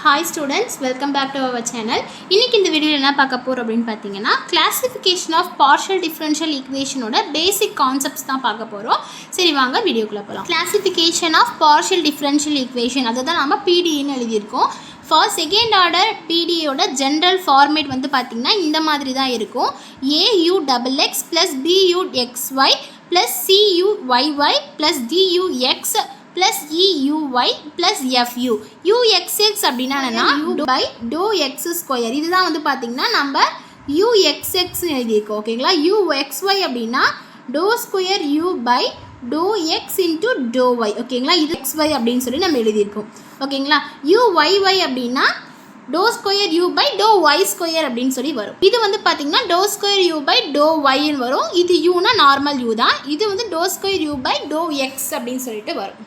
Hi students, welcome back to our channel. இன்னைக்கு இந்த வீடியோல என்ன பார்க்க போறோம் அப்படினு பாத்தீங்கன்னா classification of partial differential equation ஓட basic concepts தான் பார்க்க போறோம். சரி வாங்க வீடியோக்குள்ள போலாம். Classification of partial differential equation அததான் நாம PDE ன்னு எழுதி இருக்கோம். For second order PDE ஓட general format வந்து பாத்தீங்கன்னா இந்த மாதிரி தான் இருக்கும். AUXX plus BUXY plus CUYY plus DUX plus EUY plus FU. UXX அப்படின்னா என்னன்னா U by dou x square. இதுதான் வந்து பார்த்தீங்கன்னா நம்ம UXX எழுதியிருக்கோம். ஓகேங்களா? UXY அப்படின்னா dou square U by dou x into dou y. ஓகேங்களா? இது XY அப்படின்னு சொல்லி நம்ம எழுதியிருக்கோம். ஓகேங்களா? UYY அப்படின்னா dou square U by dou y square அப்படின்னு சொல்லி வரும். இது வந்து பார்த்தீங்கன்னா dou square U by dou y ன்னு வரும். இது Uனா நார்மல் U தான். இது வந்து dou square U by dou x அப்படின்னு சொல்லிட்டு வரும்.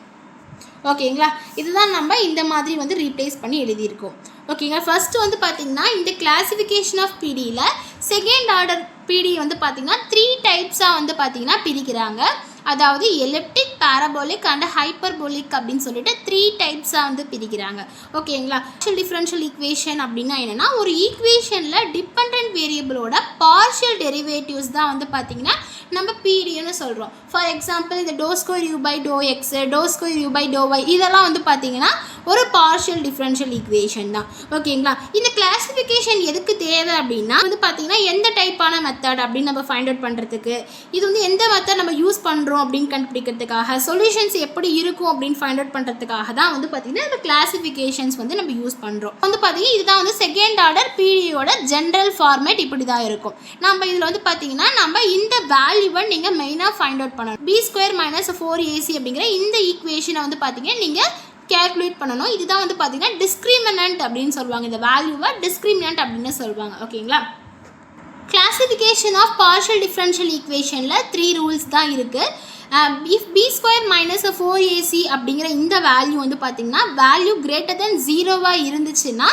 ஓகேங்களா? இதுதான் நம்ம இந்த மாதிரி வந்து ரீப்ளேஸ் பண்ணி எழுதியிருக்கோம். ஓகேங்களா? ஃபர்ஸ்ட் வந்து பார்த்தீங்கன்னா இந்த கிளாசிஃபிகேஷன் ஆஃப் பிடியில் செகண்ட் ஆர்டர் பிடி வந்து பார்த்தீங்கன்னா 3 டைப்ஸாக வந்து பார்த்தீங்கன்னா பிரிக்கிறாங்க. அதாவது எலிப்டிக், பாரபோலிக் அண்ட் ஹைப்பர்போலிக் அப்படின்னு சொல்லிட்டு 3 டைப்ஸாக வந்து பிரிக்கிறாங்க. ஓகேங்களா? டிஃபரன்ஷியல் ஈக்குவேஷன் அப்படின்னா என்னென்னா ஒரு ஈக்குவேஷனில் டிபெண்டன்ட் வேரியபிளோட பார்ஷியல் டெரிவேட்டிவ்ஸ் தான் வந்து பார்த்தீங்கன்னா நம்ம பிடின்னு சொல்கிறோம். ஃபார் எக்ஸாம்பிள் இந்த del square u by del x, del square u by del y, இதெல்லாம் வந்து பார்த்தீங்கன்னா ஒரு பார்ஷியல் டிஃபரன்ஷியல் ஈக்குவேஷன் தான். ஓகேங்களா? இந்த கிளாசிஃபிகேஷன் எதுக்கு தேவை அப்படின்னா வந்து பார்த்தீங்கன்னா எந்த டைப்பான மெத்தட் அப்படின்னு நம்ம ஃபைண்ட் அவுட் பண்ணுறதுக்கு, இது வந்து எந்த மெத்தட் நம்ம யூஸ் பண்ணுறோம் அப்படின்னு கண்டுபிடிக்கிறதுக்காக, சொல்யூஷன்ஸ் எப்படி இருக்கும் அப்படின்னு ஃபைண்ட் அவுட் பண்ணுறதுக்காக தான் வந்து பார்த்தீங்கன்னா இந்த கிளாசிஃபிகேஷன்ஸ் வந்து நம்ம யூஸ் பண்ணுறோம். வந்து பார்த்தீங்கன்னா இதுதான் வந்து செகண்ட் ஆர்டர் பிடியோட ஜென்ரல் ஃபார்மேட் இப்படி தான் இருக்கும். நம்ம இதில் வந்து பார்த்தீங்கன்னா நம்ம இந்த வேல்யூவை நீங்கள் மெயினாக ஃபைண்ட் அவுட் பண்ணணும். b ஸ்கொயர் மைனஸ் 4ac அப்படிங்கிற இந்த ஈக்குவேஷனை வந்து பார்த்தீங்கன்னா நீங்கள் கேல்குலேட் பண்ணணும். இதுதான் வந்து பார்த்தீங்கன்னா டிஸ்கிரிமினன்ட் அப்படின்னு சொல்லுவாங்க. இந்த வேல்யூவை டிஸ்கிரிமினன்ட் அப்படின்னு சொல்லுவாங்க. ஓகேங்களா? கிளாசிஃபிகேஷன் ஆஃப் பார்ஷியல் டிஃபரன்ஷியல் ஈக்குவேஷனில் 3 ரூல்ஸ் தான் இருக்குது. If b square minus 4ac அப்படிங்கிற இந்த வேல்யூ வந்து பார்த்தீங்கன்னா வேல்யூ கிரேட்டர் தென் 0வாக இருந்துச்சுன்னா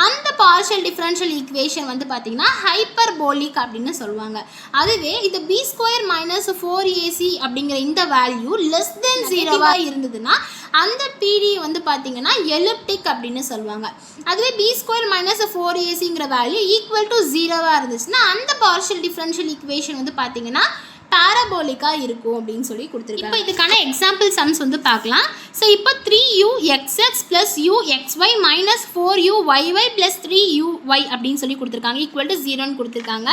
அந்த பார்ஷியல் டிஃபரன்ஷியல் ஈக்குவேஷன் வந்து பார்த்தீங்கன்னா ஹைப்பர்போலிக் அப்படின்னு சொல்லுவாங்க. அதுவே இது b ஸ்கொயர் மைனஸ் 4ac அப்படிங்கிற இந்த வேல்யூ லெஸ் தென் 0வாக இருந்ததுன்னா அந்த பிடி வந்து பார்த்தீங்கன்னா எலிப்டிக் அப்படின்னு சொல்லுவாங்க. அதுவே b ஸ்கொயர் மைனஸ் 4acங்கிற வேல்யூ ஈக்குவல் டு 0வாக இருந்துச்சுன்னா அந்த பார்ஷியல் டிஃபரன்ஷியல் ஈக்குவேஷன் வந்து பார்த்தீங்கன்னா பாரபோலிக்காக இருக்கும் அப்படின்னு சொல்லி கொடுத்துருக்காங்க. இப்போ இதுக்கான எக்ஸாம்பிள் சம்ஸ் வந்து பார்க்கலாம். ஸோ இப்போ 3uxx plus uxy minus 4uyy plus 3uy அப்படின்னு சொல்லி கொடுத்துருக்காங்க. ஈக்குவல் டு 0ன்னு கொடுத்துருக்காங்க.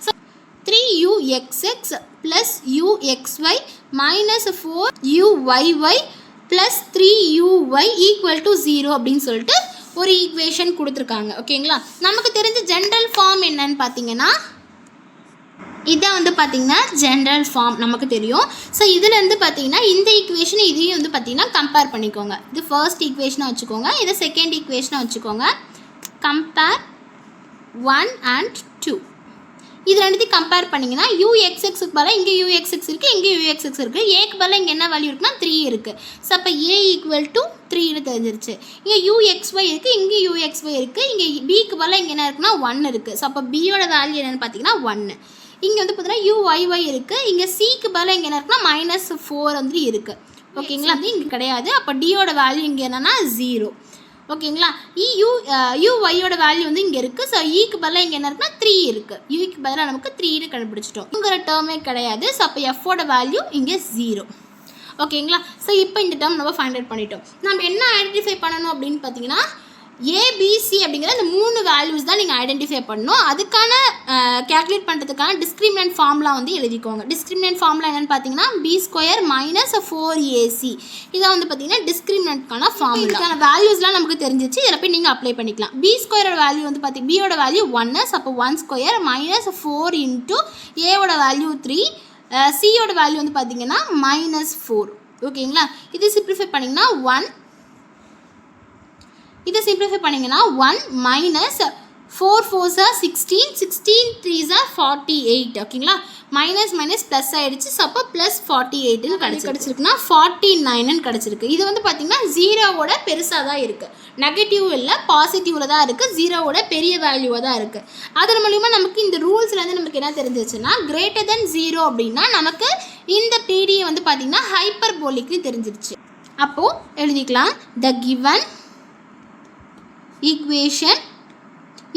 So 3uxx plus uxy minus 4uyy plus 3uy equal to 0 அப்படின்னு சொல்லிட்டு ஒரு ஈக்குவேஷன் கொடுத்துருக்காங்க. ஓகேங்களா? நமக்கு தெரிஞ்ச ஜென்ரல் ஃபார்ம் என்னன்னு பார்த்தீங்கன்னா இதான் வந்து பார்த்தீங்கன்னா ஜென்ரல் ஃபார்ம் நமக்கு தெரியும். ஸோ இதுலேருந்து பார்த்தீங்கன்னா இந்த ஈக்குவேஷன் இதையும் வந்து பார்த்தீங்கன்னா கம்பேர் பண்ணிக்கோங்க. இது ஃபர்ஸ்ட் ஈக்குவேஷனாக வச்சுக்கோங்க, இதை செகண்ட் ஈக்குவேஷனாக வச்சுக்கோங்க. Compare 1 and 2. இது ரெண்டுத்தையும் கம்பேர் பண்ணிங்கன்னா uxxக்கு பதிலாக இங்கே uxx இருக்குது, இங்கே uxx இருக்குது. ஏக்கு பதிலாக இங்கே என்ன வேல்யூ இருக்குன்னா 3 இருக்குது. ஸோ அப்போ a ஈக்குவல் டு 3ன்னு தெரிஞ்சிருச்சு. இங்கே uxy இருக்குது, இங்கே uxy இருக்குது. இங்கே bக்கு பதிலாக இங்கே என்ன இருக்குன்னா 1 இருக்குது. ஸோ அப்போ bயோட வேல்யூ என்னென்னு பார்த்தீங்கன்னா 1. இங்கே வந்து பார்த்தீங்கன்னா uyy இருக்குது, இங்கே சிக்கு பதிலாக இங்கே என்ன இருக்குன்னா மைனஸ் 4 வந்து இருக்குது. ஓகேங்களா? அது இங்கே கிடையாது. அப்போ டியோட வேல்யூ இங்கே என்னென்னா 0. ஓகேங்களா? யூஒய்யோட வேல்யூ வந்து இங்கே இருக்குது. ஸோ ஈக்கு பதிலாக இங்கே என்ன இருக்குன்னா 3 இருக்குது. யூக்கு பதிலாக நமக்கு 3ன்னு கண்டுபிடிச்சிட்டோம். இங்கிற டேர்மே கிடையாது. ஸோ அப்போ எஃபோட வேல்யூ இங்கே 0. ஓகேங்களா? ஸோ இப்போ இந்த டேர்ம் நம்ம ஃபைண்ட் அவுட் பண்ணிட்டோம். நம்ம என்ன ஐடென்டிஃபை பண்ணணும் அப்படின்னு பார்த்தீங்கன்னா ஏபிசி அப்படிங்கிற இந்த 3 வேல்யூஸ் தான் நீங்கள் ஐடென்டிஃபை பண்ணணும். அதுக்கான கேல்குலேட் பண்ணுறதுக்கான டிஸ்கிரிமினன்ட் ஃபார்முலா வந்து எழுதிக்கோங்க. டிஸ்கிரிமினன்ட் ஃபார்முலா என்னென்னு பார்த்தீங்கன்னா b ஸ்கொயர் மைனஸ் 4ac. இதான் வந்து பார்த்தீங்கன்னா டிஸ்கிரிமினன்ட்கான ஃபார்முலா. இதுக்கான வேல்யூஸ்லாம் நமக்கு தெரிஞ்சிச்சு. இதில் போய் நீங்கள் அப்ளை பண்ணிக்கலாம். b ஸ்கொயரோட வேல்யூ வந்து பார்த்தீங்கன்னா பியோட வேல்யூ 1. அப்போ 1 ஸ்கொயர் மைனஸ் 4 இன்ட்டு ஏவோட வேல்யூ 3, சியோட வேல்யூ வந்து பார்த்தீங்கன்னா மைனஸ் 4. ஓகேங்களா? இது சிம்பிளிஃபை பண்ணிங்கன்னா 1. இதை சிம்பிளிஃபை பண்ணிங்கன்னா 1 minus 4 4s are 16, 16 3s are 48. ஓகேங்களா? மைனஸ் மைனஸ் ப்ளஸ் ஆகிடுச்சு. ஸோ அப்போ ப்ளஸ் 48ன்னு கிடச்சிருக்குன்னா 49ன்னு கிடச்சிருக்கு. இது வந்து பார்த்திங்கன்னா 0வோட பெருசாக தான் இருக்குது. நெகட்டிவ் இல்லை, பாசிட்டிவில் தான் இருக்குது. 0வோட பெரிய வேல்யூவாக தான் இருக்குது. அதன் மூலிமா நமக்கு இந்த ரூல்ஸ்லேருந்து நமக்கு என்ன தெரிஞ்சிச்சுன்னா கிரேட்டர் தென் 0 அப்படின்னா நமக்கு இந்த பிடியை வந்து பார்த்திங்கன்னா ஹைப்பர்போலிக்னு தெரிஞ்சிருச்சு. அப்போது எழுதிக்கலாம் த கிவன் ஈக்குவேஷன்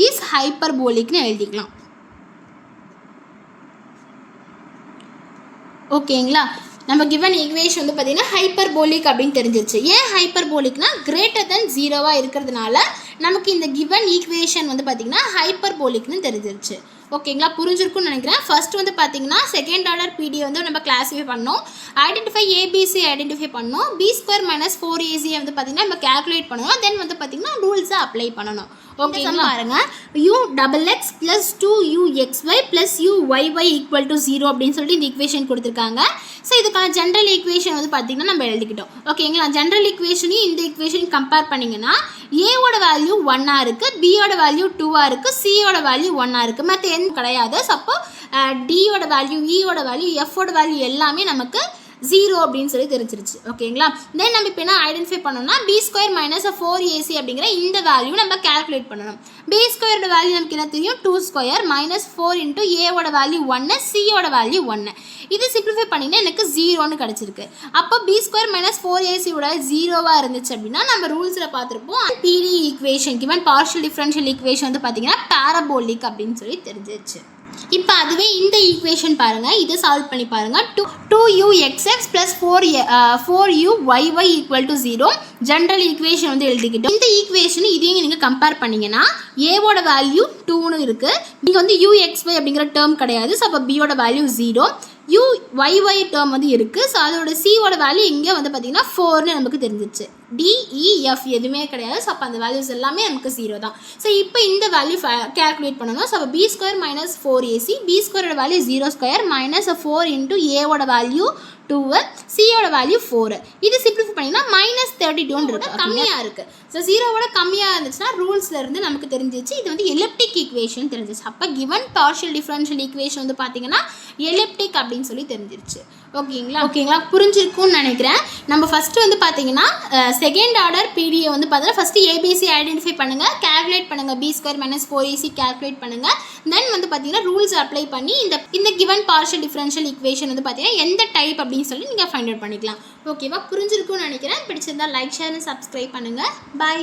இஸ் ஹைப்பர்போலிக்னு எழுதிக்கலாம். ஓகேங்களா? நம்ம கிவன் ஈக்குவேஷன் வந்து பார்த்திங்கன்னா ஹைப்பர்போலிக் அப்படின்னு தெரிஞ்சிருச்சு. ஏன் ஹைப்பர்போலிக்னா கிரேட்டர் தென் 0வாக இருக்கிறதுனால நமக்கு இந்த கிவன் ஈக்குவேஷன் வந்து பார்த்திங்கன்னா ஹைப்பர்போலிக்னு தெரிஞ்சிருச்சு. ஓகேங்களா? புரிஞ்சிருக்குன்னு நினைக்கிறேன். ஃபர்ஸ்ட் வந்து பார்த்தீங்கன்னா செகண்ட் ஆர்டர் பிடியை வந்து நம்ம கிளாஸிஃபை பண்ணோம். ஐடென்டிஃபை ஏபிசி ஐடென்டிஃபை பண்ணோம். B² - 4AC வந்து பார்த்தீங்கன்னா நம்ம கேல்குலேட் பண்ணணும். தென் வந்து பார்த்தீங்கன்னா ரூல்ஸை அப்ளை பண்ணணும். ஓகேங்களா? பாருங்க, UXX + 2UXY + UYY = 0 அப்படின்னு சொல்லிட்டு இந்த ஈக்குவேஷன் கொடுத்துருக்காங்க. ஸோ இதுக்கான ஜென்ரல் ஈக்குவேஷன் வந்து பார்த்தீங்கன்னா நம்ம எழுதிக்கிட்டோம். ஓகேங்களா? ஜென்ரல் ஈக்குவேஷனையும் இந்த ஈக்குவேஷனையும் கம்பேர் பண்ணிங்கன்னா ஏவோட வேல்யூ 1ஆக இருக்குது, பியோட வேல்யூ 2ஆக இருக்குது, சியோட வேல்யூ 1ஆக இருக்குது. மற்ற எந்த கிடையாது. ஸோ அப்போ டியோட வேல்யூ, இயோட வேல்யூ, எஃபோட வேல்யூ எல்லாமே நமக்கு 0 அப்படின்னு சொல்லி தெரிஞ்சிருச்சு. ஓகேங்களா? தென் நம்ம இப்போ என்ன ஐடென்டிஃபை பண்ணோம்னா B² - 4AC அப்படிங்கிற இந்த வேல்யூ நம்ம கேல்குலேட் பண்ணணும். B² வேல்யூ நமக்கு என்ன தெரியும்? 2² - 4 × ஏவோட வேல்யூ 1, சியோட வேல்யூ 1. இது சிம்பிளிஃபை பண்ணிங்கன்னா எனக்கு 0ன்னு கிடச்சிருக்கு. அப்போ B² - 4AC 0வாக இருந்துச்சு அப்படின்னா நம்ம ரூல்ஸில் பார்த்துருப்போம். PD equation given partial differential equation வந்து பார்த்தீங்கன்னா பேரபோலிக் அப்படின்னு சொல்லி தெரிஞ்சிருச்சு. இப்போ அதுவே இந்த ஈக்குவேஷன் பாருங்கள், இதை சால்வ் பண்ணி பாருங்கள். 2UXX + 4UYY = 0 ஜென்ரல் ஈக்குவேஷன் வந்து எழுதிக்கிட்டோம். இந்த ஈக்குவேஷன் இதையும் நீங்கள் கம்பேர் பண்ணிங்கன்னா ஏவோட வேல்யூ 2ன்னு இருக்குது. இங்கே வந்து UXY அப்படிங்கிற டேர்ம் கிடையாது. ஸோ அப்போ பியோட வேல்யூ 0, UYY டேர்ம் வந்து இருக்குது. ஸோ அதோட சியோட வேல்யூ இங்கே வந்து பார்த்திங்கன்னா 4ன்னு நமக்கு தெரிஞ்சிச்சு. DEF எதுவுமே கிடையாது. ஸோ அப்போ அந்த வேல்யூஸ் எல்லாமே நமக்கு 0 தான். ஸோ இப்போ இந்த வேல்யூ கேல்குலேட் பண்ணணும். ஸோ அப்போ B² - 4AC, B² வேல்யூ 0² - 4 × ஏவோட வேல்யூ 2, சியோட வேல்யூ 4. இது சிம்பிளிஃபை பண்ணிங்கன்னா -32 இருக்குது, கம்மியாக இருக்குது. ஸோ 0வோட கம்மியாக இருந்துச்சுன்னா ரூல்ஸில் இருந்து நமக்கு தெரிஞ்சிச்சு இது வந்து எலிப்டிக் ஈக்குவேஷன் தெரிஞ்சிச்சு. அப்போ கிவன் பார்ஷியல் டிஃபரன்ஷியல் ஈக்குவேஷன் வந்து பார்த்தீங்கன்னா எலிப்டிக் அப்படின்னு சொல்லி தெரிஞ்சிருச்சு. ஓகேங்களா? புரிஞ்சிருக்கும்னு நினைக்கிறேன். நம்ம ஃபஸ்ட்டு வந்து பார்த்தீங்கன்னா செகண்ட் ஆர்டர் பிடியை வந்து பார்த்தீங்கன்னா ஃபஸ்ட்டு ஏபிசி ஐடென்டிஃபை பண்ணுங்கள், கேல்குலேட் பண்ணுங்கள். B² - 4AC கேல்குலேட் பண்ணுங்கள். தென் வந்து பார்த்தீங்கன்னா ரூல்ஸ் அப்ளை பண்ணி இந்த கிவன் பார்ஷியல் டிஃபரன்ஷியல் ஈக்குவேஷன் வந்து பார்த்தீங்கன்னா எந்த டைப் அப்படின்னு சொல்லி நீங்கள் ஃபைண்ட் அவுட் பண்ணிக்கலாம். ஓகேவா? புரிஞ்சிருக்கும்னு நினைக்கிறேன். பிடிச்சிருந்தா லைக், ஷேர், சப்ஸ்கிரைப் பண்ணுங்கள். பாய்.